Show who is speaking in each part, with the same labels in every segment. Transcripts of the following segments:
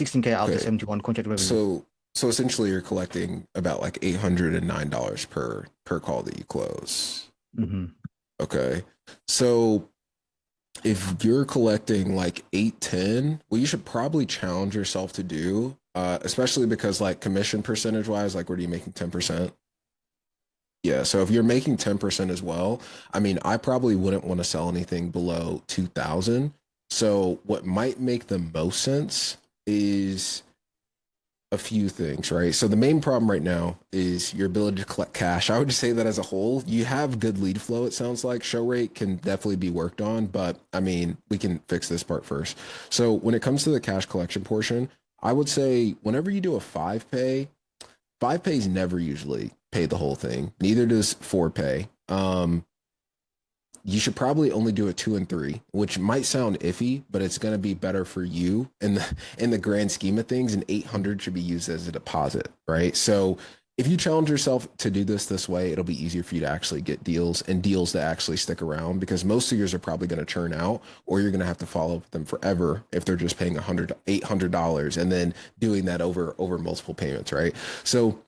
Speaker 1: 16K out of
Speaker 2: Okay.
Speaker 1: 71 contract revenue.
Speaker 2: So essentially you're collecting about like $809 per call that you close.
Speaker 1: Hmm.
Speaker 2: Okay. So if you're collecting like 810, what you should probably challenge yourself to do, especially because like commission percentage wise, like what are you making 10%? Yeah, so if you're making 10% as well, I mean, I probably wouldn't want to sell anything below 2000. So what might make the most sense is a few things, right? So the main problem right now is your ability to collect cash. I would just say that as a whole, you have good lead flow, it sounds like. Show rate can definitely be worked on, but I mean, we can fix this part first. So when it comes to the cash collection portion, I would say whenever you do a five pays never usually pay the whole thing. Neither does four pay. You should probably only do a 2 and 3, which might sound iffy, but it's going to be better for you in the grand scheme of things. And 800 should be used as a deposit, right? So if you challenge yourself to do this way, it'll be easier for you to actually get deals and deals that actually stick around because most of yours are probably going to churn out, or you're going to have to follow up with them forever if they're just paying $800 and then doing that over multiple payments, right? So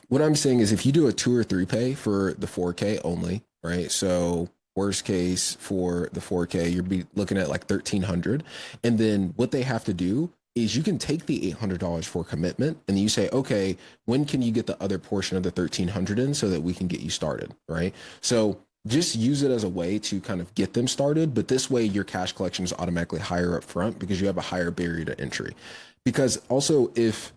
Speaker 2: what I'm saying is if you do a 2 or 3 pay for the 4K only, right? So worst case for the 4K, you'd be looking at like 1300. And then what they have to do is you can take the $800 for commitment and you say, okay, when can you get the other portion of the 1300 in so that we can get you started, right? So just use it as a way to kind of get them started. But this way your cash collection is automatically higher up front because you have a higher barrier to entry. Because also if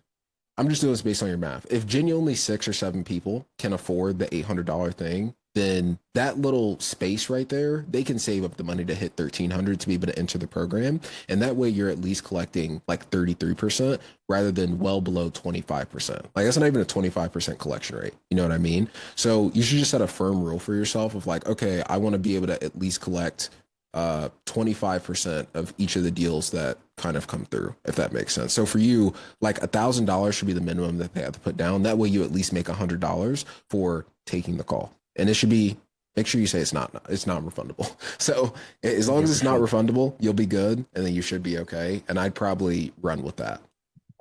Speaker 2: I'm just doing this based on your math. If genuinely 6 or 7 people can afford the $800 thing, then that little space right there, they can save up the money to hit 1300 to be able to enter the program. And that way you're at least collecting like 33% rather than well below 25%. Like that's not even a 25% collection rate. You know what I mean? So you should just set a firm rule for yourself of like, okay, I want to be able to at least collect 25% of each of the deals that kind of come through, if that makes sense. So for you, like $1,000 should be the minimum that they have to put down. That way you at least make $100 for taking the call. And it should be, make sure you say it's not refundable. So as long
Speaker 1: Yeah,
Speaker 2: as
Speaker 1: for
Speaker 2: it's not
Speaker 1: sure.
Speaker 2: refundable, you'll be good. And then you should be okay. And I'd probably run with that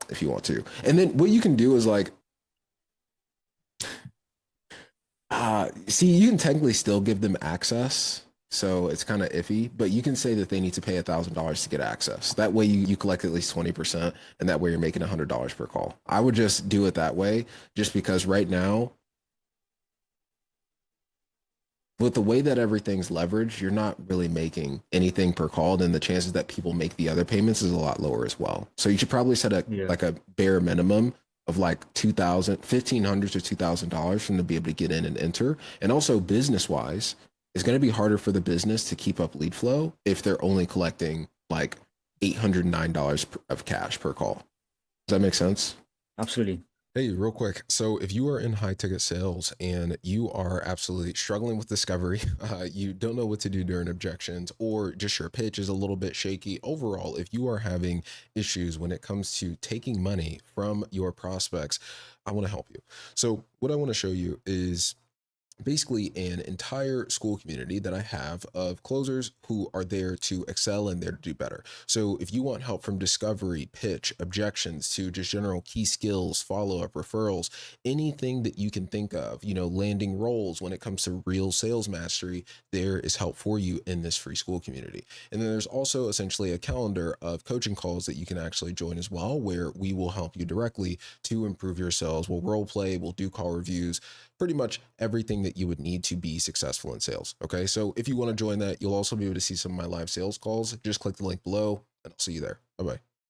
Speaker 2: if you want to. And then what you can do is like, see, you can technically still give them access. So it's kind of iffy, but you can say that they need to pay $1,000 to get access. That way you collect at least 20%, and that way you're making $100 per call. I would just do it that way, just because right now, with the way that everything's leveraged, you're not really making anything per call. Then the chances that people make the other payments is a lot lower as well. So you should probably set a
Speaker 1: Yeah.
Speaker 2: like a bare minimum of like 2000 $1,500 to $2,000 for them to be able to get in and enter. And also business wise, it's going to be harder for the business to keep up lead flow if they're only collecting like $809 of cash per call. Does that make sense?
Speaker 1: Absolutely.
Speaker 3: Hey, real quick. So, if you are in high ticket sales and you are absolutely struggling with discovery, you don't know what to do during objections, or just your pitch is a little bit shaky overall, if you are having issues when it comes to taking money from your prospects, I want to help you. So, what I want to show you is basically an entire school community that I have of closers who are there to excel and there to do better. So if you want help from discovery, pitch, objections to just general key skills, follow up, referrals, anything that you can think of, landing roles when it comes to real sales mastery, there is help for you in this free school community. And then there's also essentially a calendar of coaching calls that you can actually join as well, where we will help you directly to improve your sales. We'll role play, we'll do call reviews, pretty much everything that you would need to be successful in sales. Okay. So if you want to join that, you'll also be able to see some of my live sales calls. Just click the link below and I'll see you there. Bye bye.